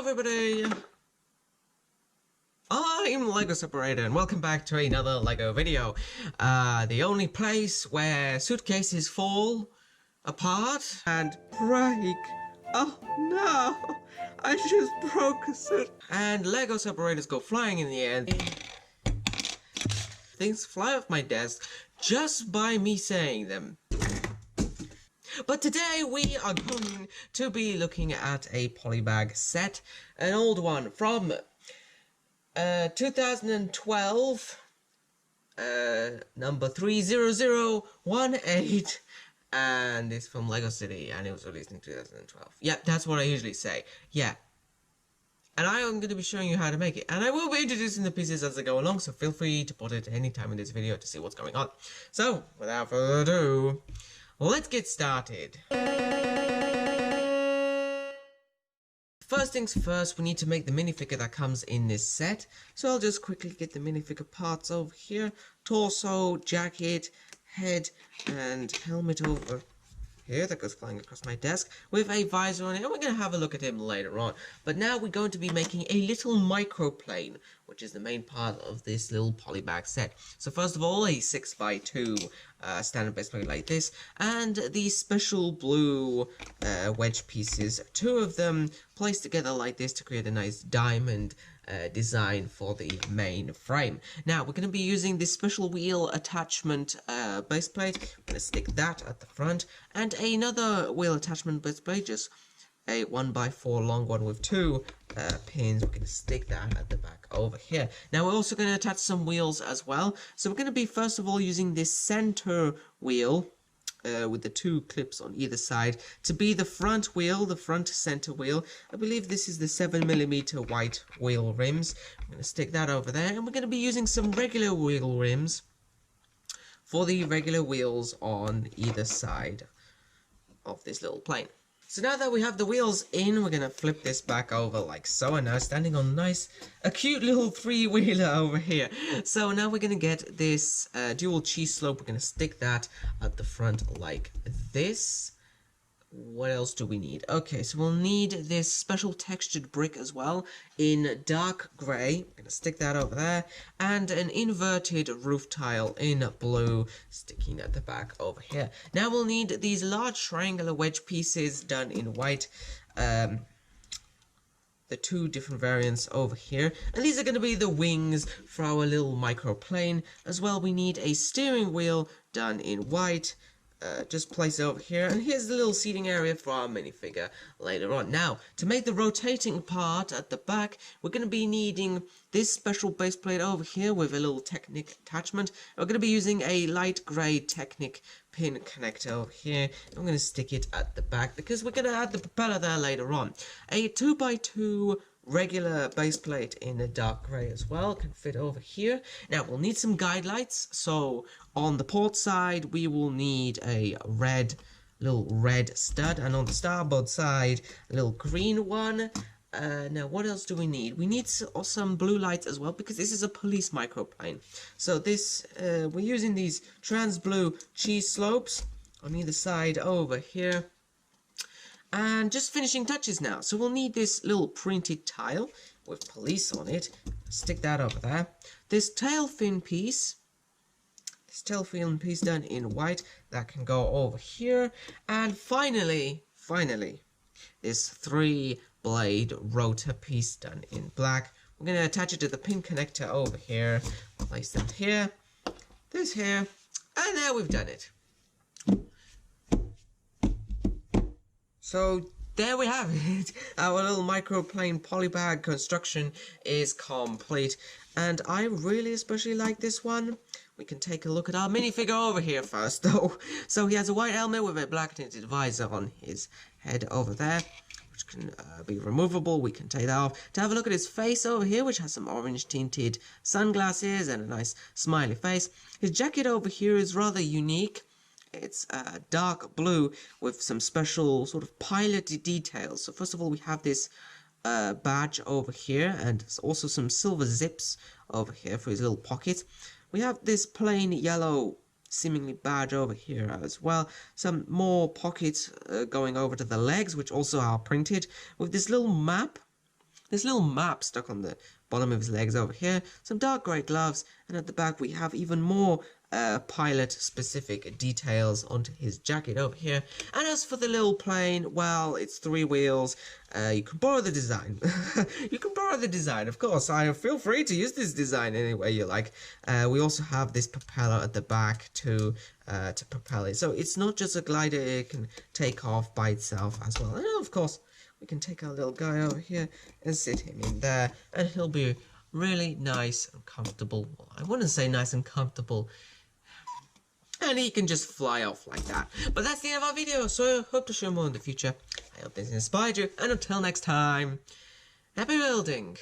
everybody! I'm LEGO Separator and welcome back to another LEGO video. The only place where suitcases fall apart and break. Oh no! I just broke a suit. And LEGO Separators go flying in the air. Things fly off my desk just by me saying them. But today we are going to be looking at a Polybag set, an old one from 2012, number 30018, and it's from LEGO City, and it was released in 2012. Yeah, that's what I usually say. Yeah. And I am going to be showing you how to make it, and I will be introducing the pieces as I go along, so feel free to pause it any time in this video to see what's going on. So, without further ado, let's get started. First things first, we need to make the minifigure that comes in this set. So I'll just quickly get the minifigure parts over here. Torso, jacket, head, and helmet over here that goes flying across my desk with a visor on it, and we're going to have a look at him later on. But now we're going to be making a little microplane, which is the main part of this little Polybag set. So first of all, a 6x2 standard base plate like this, and these special blue wedge pieces, two of them placed together like this to create a nice diamond design for the main frame. Now we're going to be using this special wheel attachment base plate. I'm going to stick that at the front, and another wheel attachment base plate, just a 1x4 long one with two pins. We're going to stick that at the back over here. Now we're also going to attach some wheels as well. So we're going to be first of all using this center wheel with the two clips on either side to be the front wheel, the front center wheel. I believe this is the 7mm white wheel rims. I'm going to stick that over there, and we're going to be using some regular wheel rims for the regular wheels on either side of this little plane. So now that we have the wheels in, we're going to flip this back over like so, and now standing on a cute little three-wheeler over here. So now we're going to get this dual cheese slope. We're going to stick that at the front like this. What else do we need? Okay, so we'll need this special textured brick as well in dark grey. I'm going to stick that over there. And an inverted roof tile in blue sticking at the back over here. Now we'll need these large triangular wedge pieces done in white. The two different variants over here. And these are going to be the wings for our little microplane. As well, we need a steering wheel done in white. Just place it over here, and here's the little seating area for our minifigure later on. Now, to make the rotating part at the back, we're going to be needing this special base plate over here with a little Technic attachment. We're going to be using a light grey Technic pin connector over here. I'm going to stick it at the back because we're going to add the propeller there later on. A 2x2 regular base plate in a dark grey as well can fit over here. Now we'll need some guide lights, so on the port side we will need a little red stud, and on the starboard side a little green one. Now what else do we need? We need some blue lights as well, because this is a police microplane. So this we're using these trans blue cheese slopes on either side over here. And just finishing touches now. So we'll need this little printed tile with police on it. Stick that over there. This tail fin piece done in white, that can go over here. And finally, this 3-blade rotor piece done in black. We're going to attach it to the pin connector over here. Place that here, this here, and now we've done it. So there we have it. Our little microplane Polybag construction is complete, and I really especially like this one. We can take a look at our minifigure over here first though. So he has a white helmet with a black tinted visor on his head over there, which can be removable. We can take that off. To have a look at his face over here, which has some orange tinted sunglasses and a nice smiley face. His jacket over here is rather unique. It's dark blue with some special sort of pilot details. So first of all, we have this badge over here, and also some silver zips over here for his little pocket. We have this plain yellow seemingly badge over here as well. Some more pockets going over to the legs, which also are printed, with this little map this little map stuck on the bottom of his legs over here, some dark grey gloves, and at the back we have even more pilot specific details onto his jacket over here. And as for the little plane, well, it's 3 wheels. You can borrow the design. You can borrow the design, of course. Feel free to use this design any way you like. We also have this propeller at the back to propel it. So it's not just a glider, it can take off by itself as well. And of course, we can take our little guy over here and sit him in there, and he'll be really nice and comfortable. Well, I wouldn't say nice and comfortable, and he can just fly off like that. But that's the end of our video, so I hope to show more in the future. I hope this inspired you, and until next time, happy building!